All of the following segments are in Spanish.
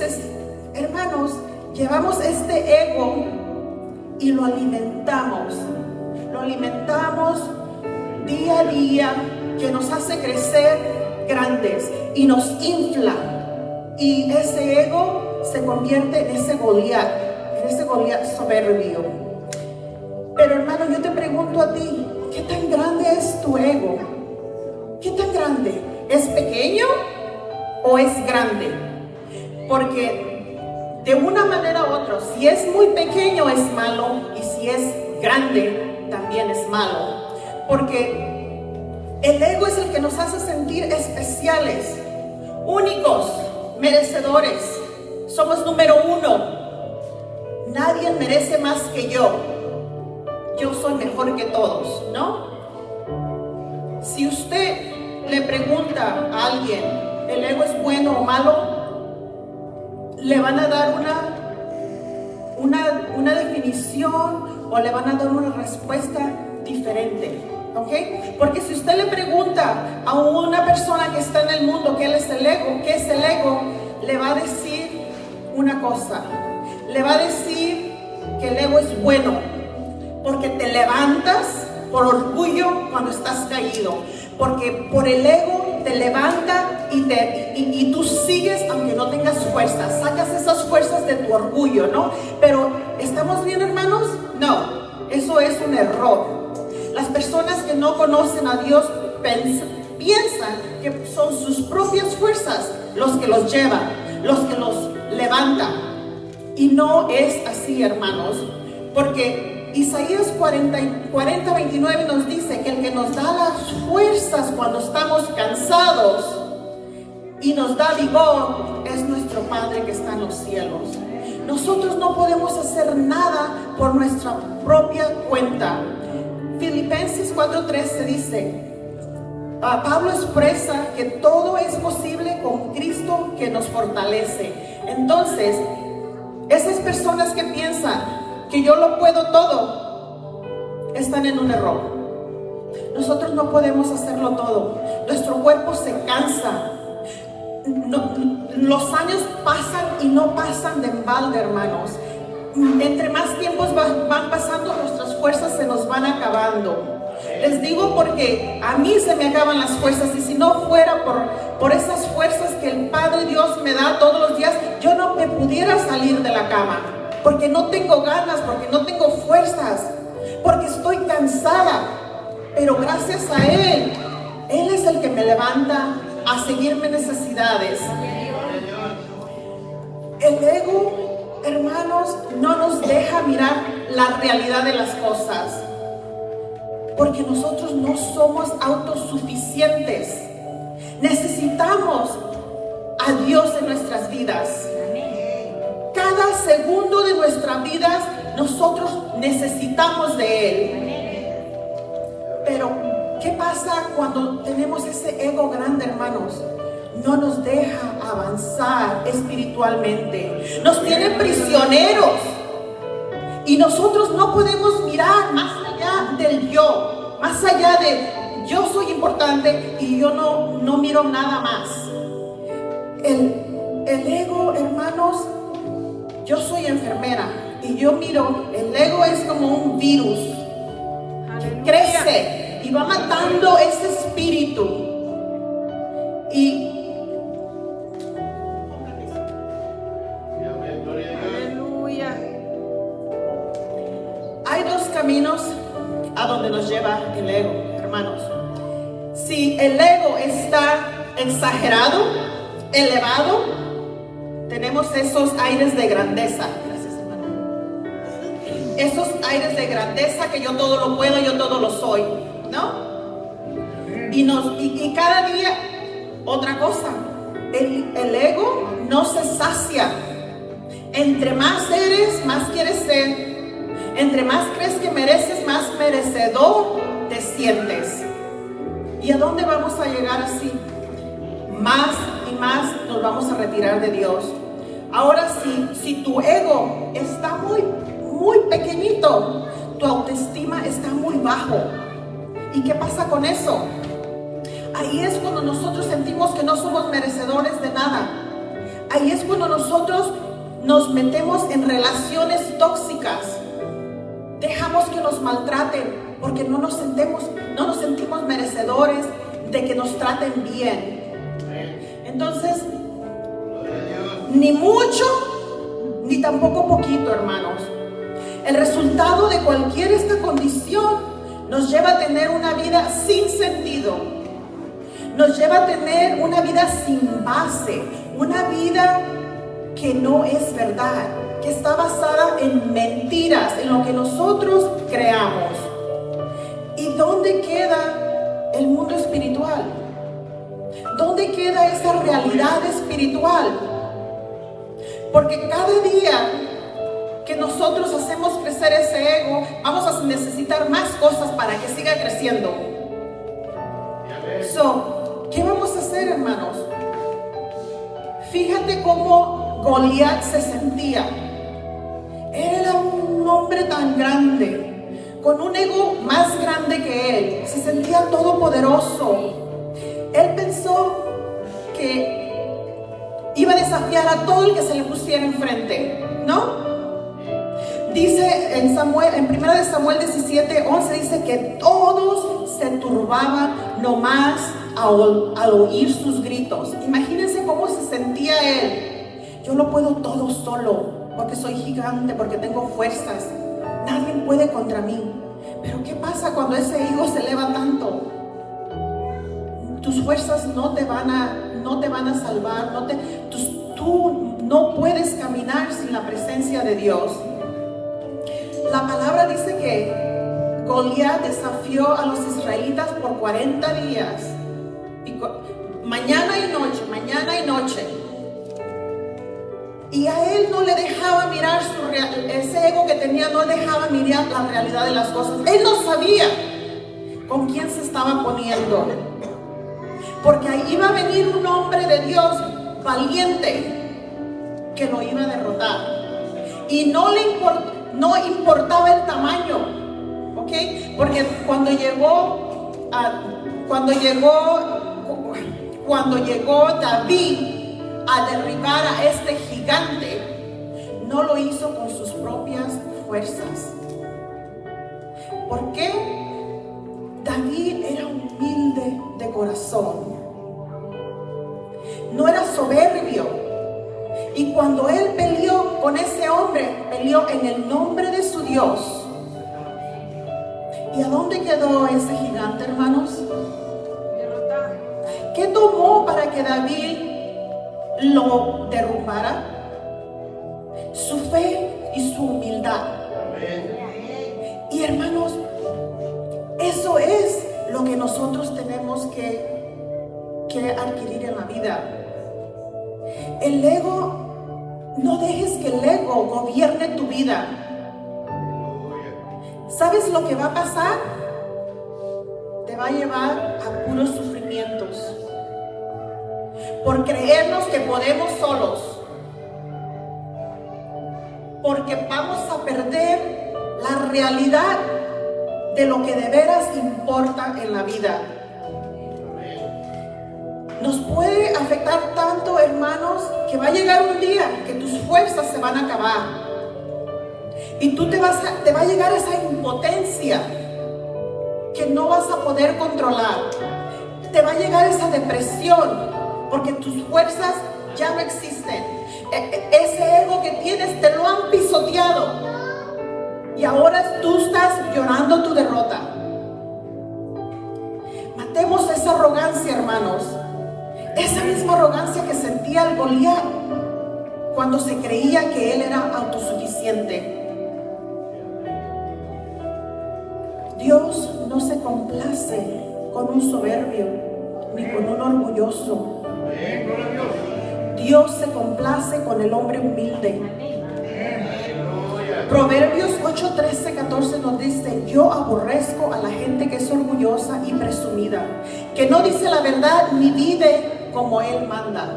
veces, hermanos, llevamos este ego y lo alimentamos día a día, que nos hace crecer grandes y nos infla, y ese ego se convierte en ese Goliat soberbio. Pero hermano, yo te pregunto a ti, ¿qué tan grande es tu ego? ¿Qué tan grande? ¿Es pequeño o es grande? Porque de una manera u otra, si es muy pequeño es malo, y si es grande también es malo. Porque el ego es el que nos hace sentir especiales, únicos, merecedores. Somos número uno. Nadie merece más que yo. Yo soy mejor que todos, ¿no? Si usted le pregunta a alguien, ¿el ego es bueno o malo?, le van a dar una definición, o le van a dar una respuesta diferente, ¿ok? Porque si usted le pregunta a una persona que está en el mundo ¿qué es el ego?, ¿qué es el ego?, le va a decir una cosa. Le va a decir que el ego es bueno, porque te levantas por orgullo cuando estás caído, porque por el ego te levanta y tú sigues aunque no tengas fuerzas, sacas esas fuerzas de tu orgullo, ¿no? Pero ¿estamos bien, hermanos? No, eso es un error. Las personas que no conocen a Dios piensan que son sus propias fuerzas los que los llevan, los que los levantan, y no es así, hermanos, porque Isaías 40:29 nos dice que el que nos da las fuerzas cuando estamos cansados y nos da vigor es nuestro Padre que está en los cielos. Nosotros no podemos hacer nada por nuestra propia cuenta. Filipenses 4:13 dice, Pablo expresa que todo es posible con Cristo que nos fortalece. Entonces, esas personas que piensan que yo lo puedo todo, están en un error. Nosotros no podemos hacerlo todo. Nuestro cuerpo se cansa. Los años pasan y no pasan de balde, hermanos. Entre más tiempos van pasando, nuestras fuerzas se nos van acabando. Les digo porque a mí se me acaban las fuerzas, y si no fuera por esas fuerzas que el Padre Dios me da todos los días, yo no me pudiera salir de la cama, porque no tengo ganas, porque no tengo fuerzas, porque estoy cansada. Pero gracias a Él es el que me levanta a seguirme necesidades. El ego, hermanos, no nos deja mirar la realidad de las cosas, porque nosotros no somos autosuficientes. Necesitamos a Dios en nuestras vidas. Cada segundo de nuestras vidas nosotros necesitamos de Él. Pero ¿qué pasa cuando tenemos ese ego grande, hermanos? No nos deja avanzar espiritualmente. Nos tiene prisioneros. Y nosotros no podemos mirar más allá del yo, más allá de yo soy importante y yo no miro nada más. El ego, hermanos, yo soy enfermera y yo miro, el ego es como un virus que crece y va matando ese espíritu. Y hay dos caminos a donde nos lleva el ego, hermanos. Si el ego está exagerado, elevado, tenemos esos aires de grandeza. Gracias, hermano. Esos aires de grandeza que yo todo lo puedo, yo todo lo soy, ¿no? Y cada día, otra cosa, el ego no se sacia. Entre más eres, más quieres ser. Entre más crees que mereces, más merecedor te sientes. ¿Y a dónde vamos a llegar así? Más y más nos vamos a retirar de Dios. Ahora, si tu ego está muy pequeñito, tu autoestima está muy bajo. ¿Y qué pasa con eso? Ahí es cuando nosotros sentimos que no somos merecedores de nada. ahí es cuando nosotros nos metemos en relaciones tóxicas. Dejamos que nos maltraten porque no nos sentimos merecedores de que nos traten bien. Entonces, ni mucho, ni tampoco poquito, hermanos. El resultado de cualquier esta condición nos lleva a tener una vida sin sentido. Nos lleva a tener una vida sin base, una vida que no es verdad, que está basada en mentiras, en lo que nosotros creamos. ¿Y dónde queda el mundo espiritual? ¿Dónde queda esa realidad espiritual? Porque cada día que nosotros hacemos crecer ese ego, vamos a necesitar más cosas para que siga creciendo. ¿Qué vamos a hacer, hermanos? Fíjate cómo Goliat se sentía. Era un hombre tan grande, con un ego más grande que él. Se sentía todopoderoso. Él pensó que iba a desafiar a todo el que se le pusiera enfrente, ¿no? Dice en 1 Samuel 17:11, dice que todos se turbaban nomás al oír sus gritos. Imagínense cómo se sentía él. Yo lo puedo todo solo, porque soy gigante, porque tengo fuerzas. Nadie puede contra mí. Pero ¿qué pasa cuando ese ego se eleva tanto? Tus fuerzas no te van a salvar. Tú no puedes caminar sin la presencia de Dios. La palabra dice que Goliat desafió a los israelitas por 40 días. Mañana y noche. Y a él no le dejaba mirar ese ego que tenía, no dejaba mirar la realidad de las cosas. Él no sabía con quién se estaba poniendo. Porque ahí iba a venir un hombre de Dios valiente que lo iba a derrotar. Y no importaba el tamaño, ¿ok? Porque cuando llegó David a derribar a este gigante, no lo hizo con sus propias fuerzas. ¿Por qué? David era humilde de corazón, no era soberbio. Y cuando él peleó con ese hombre, peleó en el nombre de su Dios. ¿Y a dónde quedó ese gigante, hermanos? ¿Qué tomó para que David lo derrumbara? Su fe y su humildad. Y hermanos, eso es lo que nosotros tenemos que adquirir en la vida. El ego, no dejes que el ego gobierne tu vida. ¿Sabes lo que va a pasar? Te va a llevar a puros sufrimientos. Por creernos que podemos solos. Porque vamos a perder la realidad de lo que de veras importa en la vida. Nos puede afectar tanto, hermanos, que va a llegar un día que tus fuerzas se van a acabar. Y te va a llegar esa impotencia que no vas a poder controlar. Te va a llegar esa depresión porque tus fuerzas ya no existen. Ese ego que tienes te lo han pisoteado. Y ahora tú estás llorando tu derrota. Matemos esa arrogancia, hermanos. Esa misma arrogancia que sentía el Goliat cuando se creía que él era autosuficiente. Dios no se complace con un soberbio ni con un orgulloso. Dios se complace con el hombre humilde. Proverbios 8, 13, 14 nos dice: yo aborrezco a la gente que es orgullosa y presumida, que no dice la verdad ni vive como él manda.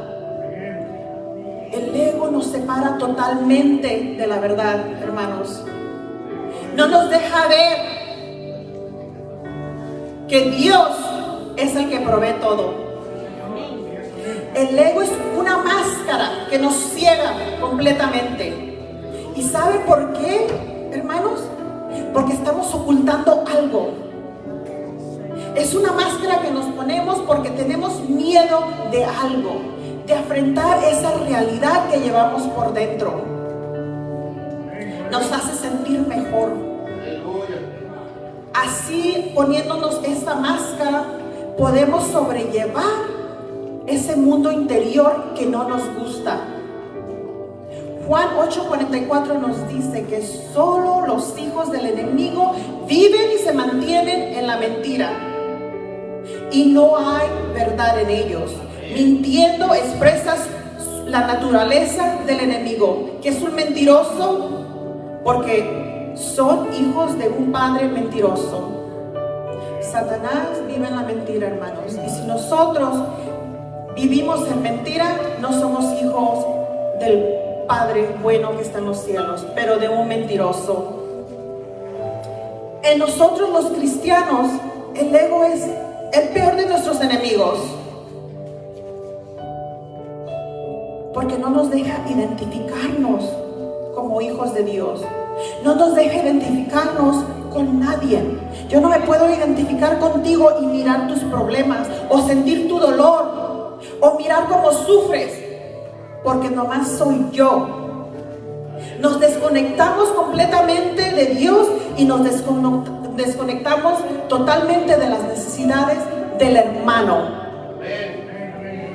El ego nos separa totalmente de la verdad, hermanos. No nos deja ver que Dios es el que provee todo. El ego es una máscara que nos ciega completamente. ¿Y sabe por qué, hermanos? Porque estamos ocultando algo. Es una máscara que nos ponemos porque tenemos miedo de algo, de afrontar esa realidad que llevamos por dentro. Nos hace sentir mejor. Así, poniéndonos esta máscara, podemos sobrellevar ese mundo interior que no nos gusta. Juan 8:44 nos dice que solo los hijos del enemigo viven y se mantienen en la mentira, y no hay verdad en ellos. Mintiendo expresas la naturaleza del enemigo, que es un mentiroso, porque son hijos de un padre mentiroso. Satanás vive en la mentira, hermanos, y si nosotros vivimos en mentira, no somos hijos del Padre bueno que está en los cielos, pero de un mentiroso. En nosotros los cristianos, el ego es el peor de nuestros enemigos, porque no nos deja identificarnos como hijos de Dios. No nos deja identificarnos con nadie. Yo no me puedo identificar contigo y mirar tus problemas, o sentir tu dolor, o mirar cómo sufres, porque nomás soy yo. Nos desconectamos completamente de Dios y nos desconectamos totalmente de las necesidades del hermano,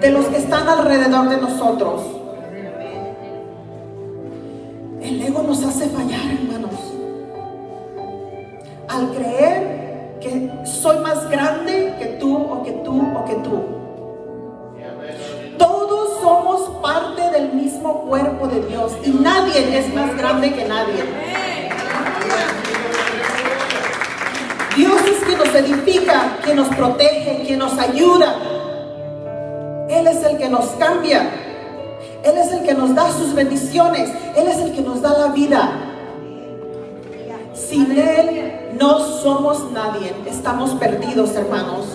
de los que están alrededor de nosotros. El ego nos hace fallar, hermanos, al creer que soy más grande que tú o que tú o que tú. Todos somos parte del mismo cuerpo de Dios y nadie es más grande que nadie. Dios es quien nos edifica, quien nos protege, quien nos ayuda. Él es el que nos cambia. Él es el que nos da sus bendiciones. Él es el que nos da la vida. Sin Él no somos nadie. Estamos perdidos, hermanos.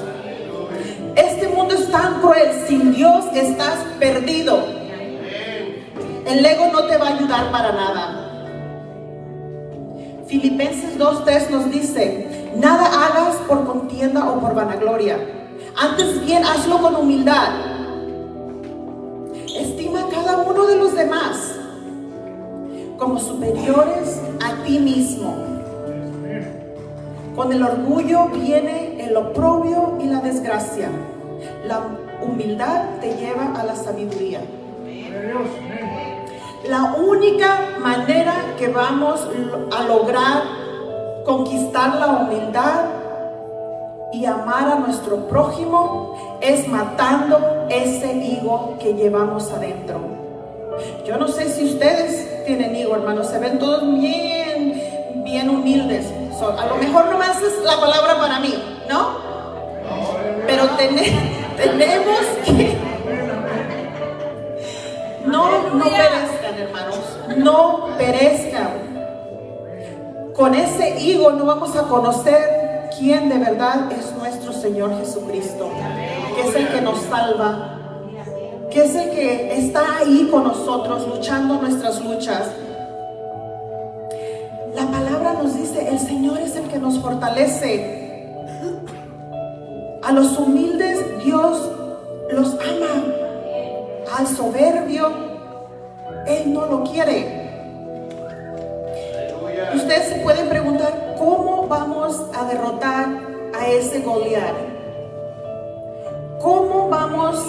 Este mundo es tan cruel. Sin Dios estás perdido. El ego no te va a ayudar para nada. Filipenses 2:3 nos dice: nada hagas por contienda o por vanagloria. Antes bien, hazlo con humildad. Estima a cada uno de los demás como superiores a ti mismo. Con el orgullo viene el oprobio y la desgracia. La humildad te lleva a la sabiduría. La única manera que vamos a lograr conquistar la humildad y amar a nuestro prójimo es matando ese ego que llevamos adentro. Yo no sé si ustedes tienen ego, hermanos, se ven todos bien humildes. A lo mejor nomás es la palabra para mí, ¿no? Pero tenemos que no perezcan, hermanos, no perezcan. Con ese ego no vamos a conocer quién de verdad es nuestro Señor Jesucristo, que es el que nos salva, que es el que está ahí con nosotros luchando nuestras luchas. La palabra nos dice: el Señor es el que nos fortalece. A los humildes Dios los ama. Al soberbio Él no lo quiere. Ustedes se pueden preguntar: ¿cómo vamos a derrotar a ese Goliat? ¿Cómo vamos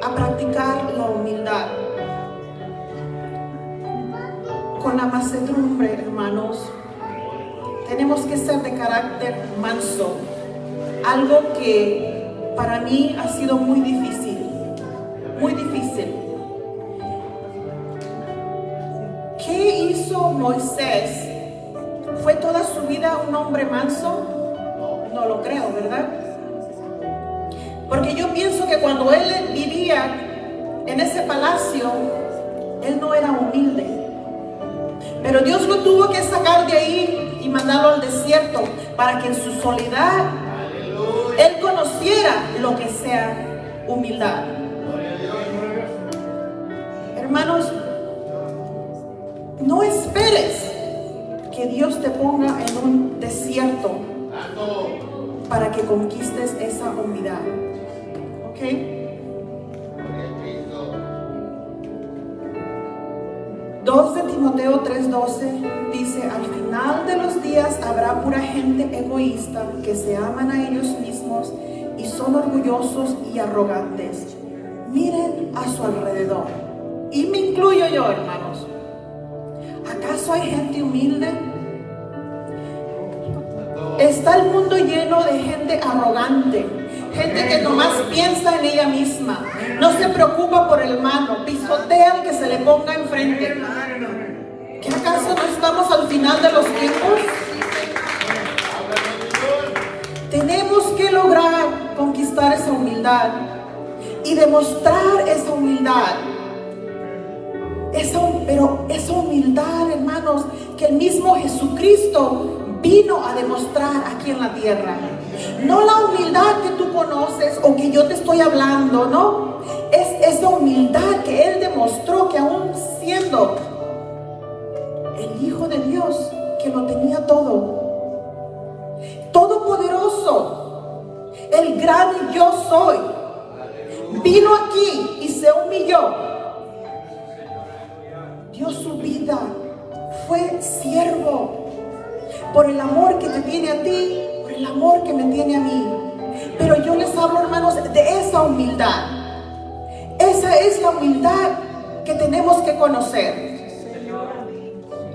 a practicar la humildad? Con la mansedumbre, hermanos. Tenemos que ser de carácter manso. Algo que para mí ha sido muy difícil. Muy difícil. ¿Qué hizo Moisés? ¿Fue toda su vida un hombre manso? No lo creo, ¿verdad? Porque yo pienso que cuando él vivía en ese palacio, él no era humilde. Pero Dios lo tuvo que sacar de ahí y mandarlo al desierto para que en su soledad él conociera lo que sea humildad. Hermanos, no esperes que Dios te ponga en un desierto para que conquistes esa humildad. ¿Ok? 2 de Timoteo 3:12 dice: al final de los días habrá pura gente egoísta que se aman a ellos mismos y son orgullosos y arrogantes. Miren a su alrededor, y me incluyo yo, hermanos. ¿Acaso hay gente humilde? Está el mundo lleno de gente arrogante, gente que nomás piensa en ella misma, no se preocupa por el hermano, pisotea al que se le ponga enfrente. ¿Qué acaso no estamos al final de los tiempos? Tenemos que lograr conquistar esa humildad y demostrar esa humildad. Pero esa humildad, hermanos, que el mismo Jesucristo vino a demostrar aquí en la tierra. No la humildad que tú conoces o que yo te estoy hablando, no. Es esa humildad que Él demostró, que aún siendo el Hijo de Dios, que lo tenía todo, todopoderoso, el gran yo soy, vino aquí y se humilló. Dio su vida, fue siervo, por el amor que te tiene a ti, por el amor que me tiene a mí. Pero yo les hablo, hermanos, de esa humildad. Esa es la humildad que tenemos que conocer,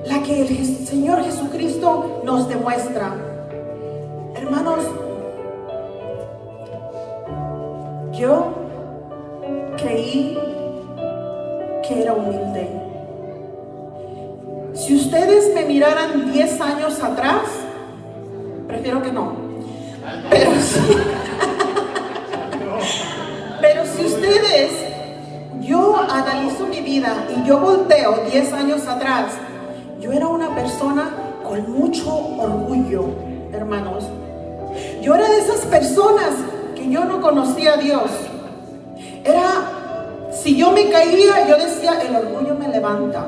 la que el Señor Jesucristo nos demuestra. Hermanos, yo creí que era humilde. Si ustedes me miraran 10 años atrás, prefiero que no. Pero si ustedes, yo analizo mi vida y yo volteo 10 años atrás, yo era una persona con mucho orgullo, hermanos. Yo era de esas personas que yo no conocía a Dios. Si yo me caía, yo decía, el orgullo me levanta.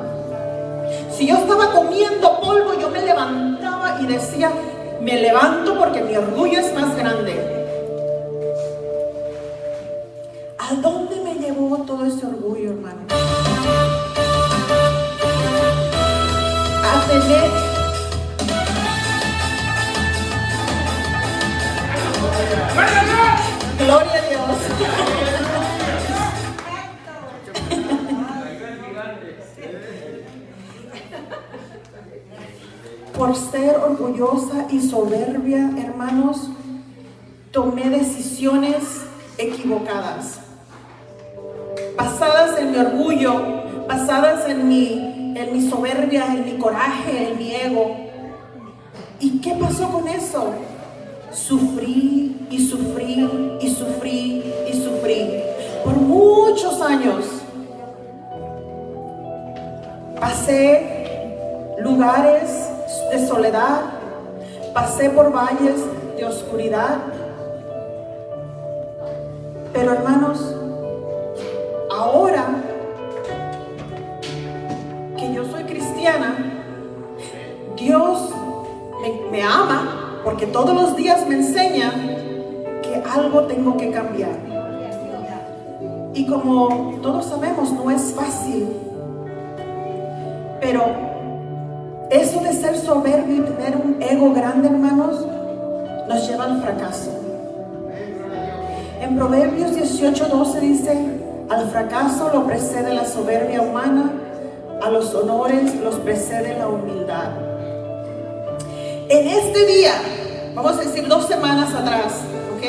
Si yo estaba comiendo polvo, yo me levantaba y decía, me levanto porque mi orgullo es más grande. ¿A dónde me llevó todo ese orgullo, hermano? A tener... Gloria a Dios. Por ser orgullosa y soberbia, hermanos, tomé decisiones equivocadas, basadas en mi orgullo, basadas en mi soberbia, en mi coraje, en mi ego. ¿Y qué pasó con eso? Sufrí y sufrí y sufrí y sufrí por muchos años. Pasé lugares de soledad, pasé por valles de oscuridad. Pero hermanos, ahora que yo soy cristiana, Dios me ama, porque todos los días me enseña que algo tengo que cambiar. Y como todos sabemos, no es fácil, pero eso de ser soberbio y tener un ego grande, hermanos, nos lleva al fracaso. En Proverbios 18:12 dice: al fracaso lo precede la soberbia humana, a los honores los precede la humildad. En este día, vamos a decir 2 semanas atrás, ¿ok?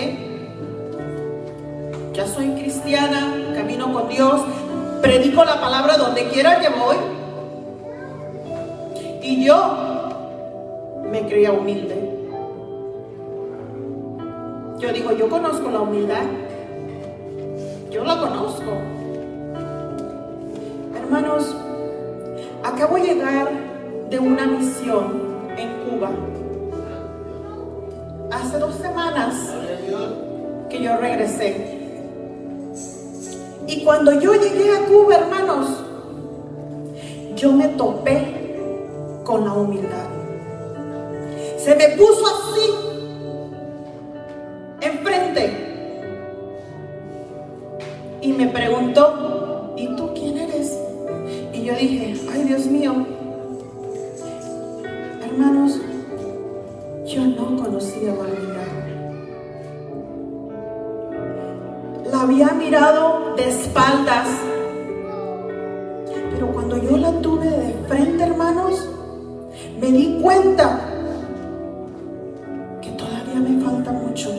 Ya soy cristiana, camino con Dios, predico la palabra donde quiera que voy. Y yo me creía humilde. Yo digo, yo conozco la humildad. Yo la conozco. Hermanos, acabo de llegar de una misión en Cuba. Hace 2 semanas que yo regresé. Y cuando yo llegué a Cuba, hermanos, yo me topé con la humildad. Se me puso así enfrente y me preguntó: ¿y tú quién eres? Y yo dije: ay, Dios mío, hermanos, yo no conocía la humildad. La había mirado de espaldas, pero cuando yo la tuve de frente, hermanos, me di cuenta que todavía me falta mucho.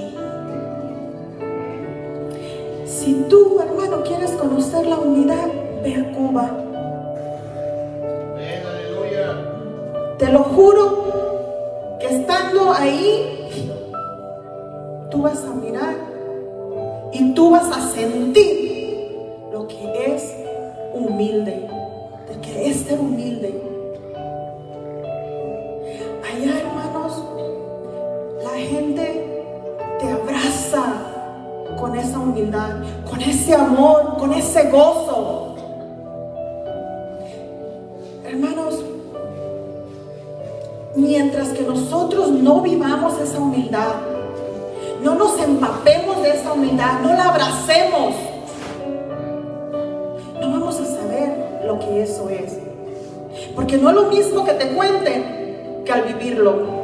Si tú, hermano, quieres conocer la humildad, ve a Cuba. Te lo juro que estando ahí, tú vas a mirar y tú vas a sentir lo que es humilde, de que es ser humilde. Allá, hermanos, la gente te abraza con esa humildad, con ese amor, con ese gozo. Hermanos, mientras que nosotros no vivamos esa humildad, no nos empapemos de esa humildad, no la abracemos, no vamos a saber lo que eso es. Porque no es lo mismo que te cuente que al vivirlo.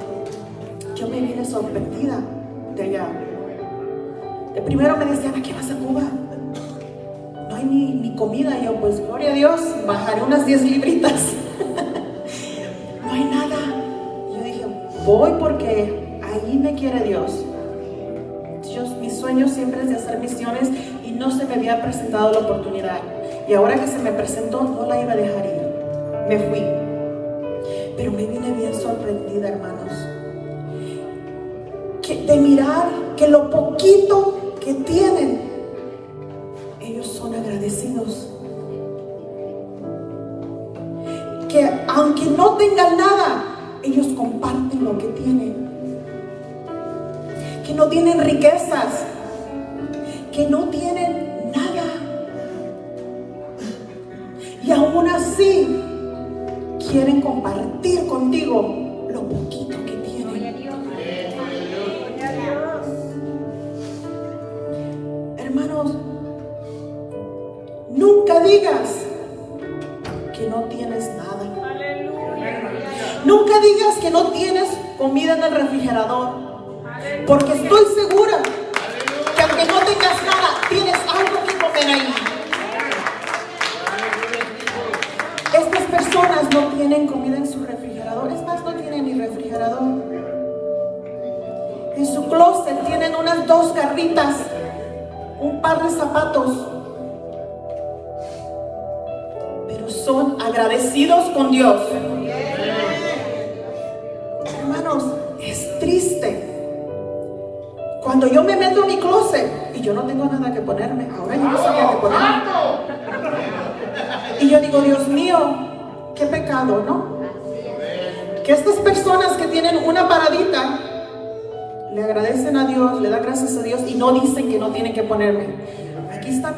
Yo me vine sorprendida de allá. De primero me decían: ¿a qué vas a Cuba? No hay ni comida. Y yo, pues gloria a Dios, bajaré unas 10 libritas. No hay nada. Y yo dije: voy porque ahí me quiere Dios. Mi sueño siempre es de hacer misiones y no se me había presentado la oportunidad. Y ahora que se me presentó, no la iba a dejar ir. Me fui. Pero me vine bien sorprendida, hermanos, de mirar que lo poquito que tienen, ellos son agradecidos. Que aunque no tengan nada, ellos comparten lo que tienen. Que no tienen riquezas, que no tienen nada, y aún así quieren compartir contigo lo poquito que tienen. Hermanos, nunca digas que no tienes nada. Nunca digas que no tienes comida en el refrigerador. Porque estoy segura que aunque no tengas nada, tienes algo que comer ahí. Estas personas no tienen comida en su refrigerador. Es más, no tienen ni refrigerador. En su closet tienen unas 2 garritas, un par de zapatos. Pero son agradecidos con Dios. Hermanos, es triste cuando yo me meto a mi closet y yo no tengo nada que ponerme. Ahora yo no sabía qué ponerme. Y yo digo: Dios mío, qué pecado, ¿no? Que estas personas que tienen una paradita le agradecen a Dios, le dan gracias a Dios y no dicen que no tienen que ponerme. Aquí está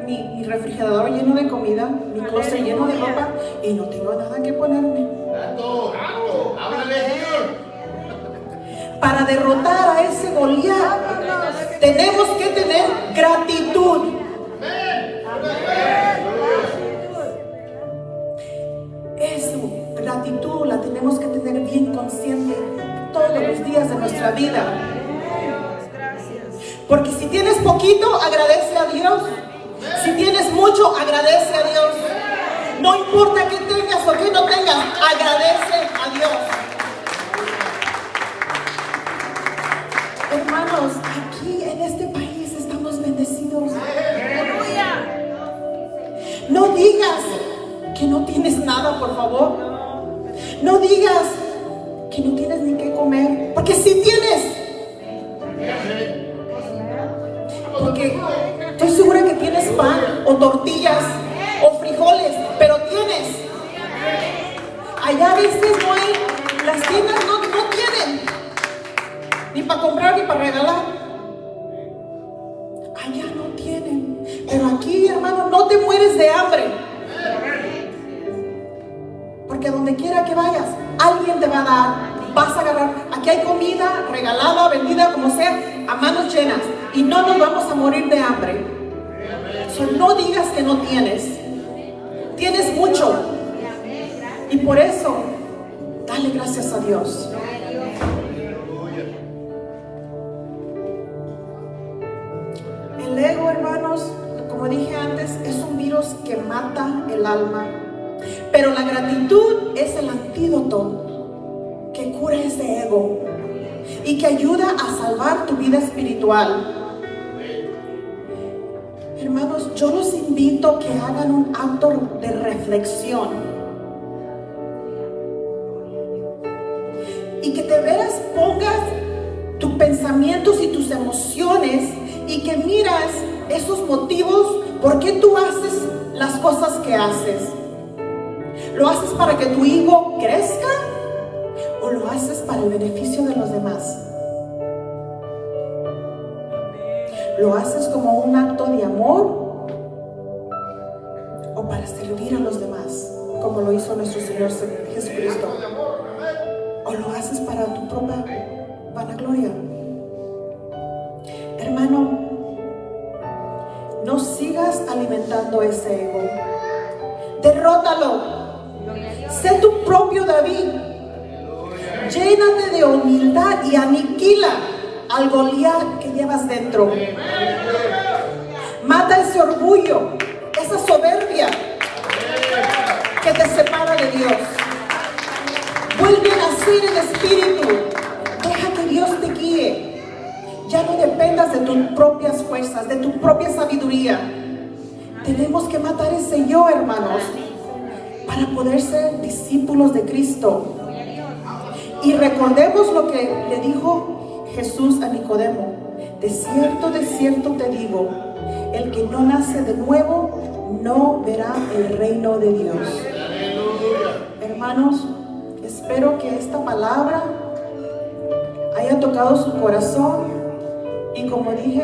mi refrigerador lleno de comida, mi closet lleno de ropa y no tengo nada que ponerme. Para derrotar a ese Goliat, tenemos que tener gratitud. Esa gratitud la tenemos que tener bien consciente todos los días de nuestra vida. Porque si tienes poquito, agradece a Dios. Si tienes mucho, agradece a Dios. No importa que tengas o que no tengas, agradece a Dios. Hermanos, aquí en este país estamos bendecidos. No digas que no tienes nada, por favor. No digas que no tienes ni qué comer, porque si tienes. Porque estoy segura que tienes pan o tortillas o frijoles, pero tienes. Allá a veces no hay, las tiendas no tienen ni para comprar ni para regalar. Allá no tienen, pero aquí, hermano, no te mueres de hambre. donde quiera que vayas, alguien te va a dar, vas a agarrar. Aquí hay comida regalada, vendida, como sea, a manos llenas. Y no nos vamos a morir de hambre. No digas que no tienes. Tienes mucho. Y por eso, dale gracias a Dios. El ego, hermanos, como dije antes, es un virus que mata el alma. Pero la gratitud es el antídoto que cura ese ego y que ayuda a salvar tu vida espiritual. Hermanos, yo los invito a que hagan un acto de reflexión y que de veras pongas tus pensamientos y tus emociones y que miras esos motivos por qué tú haces las cosas que haces. ¿Lo haces para que tu ego crezca o lo haces para el beneficio de los demás? ¿Lo haces como un acto de amor o para servir a los demás, como lo hizo nuestro Señor Jesucristo? ¿O lo haces para tu propia vanagloria? Hermano, no sigas alimentando ese ego. Derrótalo. Sé tu propio David. Llénate de humildad y aniquila al Goliat que llevas dentro. Mata ese orgullo, esa soberbia que te separa de Dios. Vuelve a nacer en espíritu. Deja que Dios te guíe. Ya no dependas de tus propias fuerzas, de tu propia sabiduría. Tenemos que matar ese yo, hermanos, para poder ser discípulos de Cristo. Y recordemos lo que le dijo Jesús a Nicodemo: de cierto te digo, el que no nace de nuevo no verá el reino de Dios. Hermanos, espero que esta palabra haya tocado su corazón y, como dije,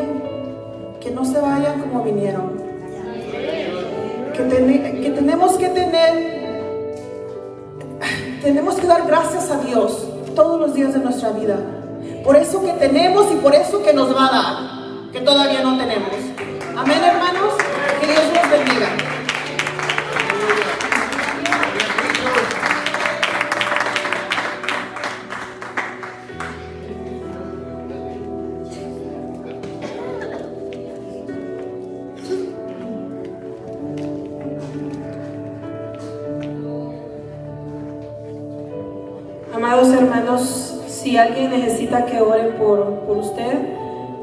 que no se vayan como vinieron. Que tenemos que dar gracias a Dios todos los días de nuestra vida. Por eso que tenemos y por eso que nos va a dar, que todavía no tenemos. Amén, hermanos. Que Dios los bendiga. Amados hermanos, si alguien necesita que oren por usted,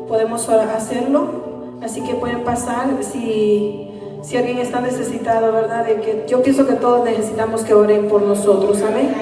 podemos hacerlo. Así que pueden pasar. Si alguien está necesitado, ¿verdad? Yo pienso que todos necesitamos que oren por nosotros. Amén.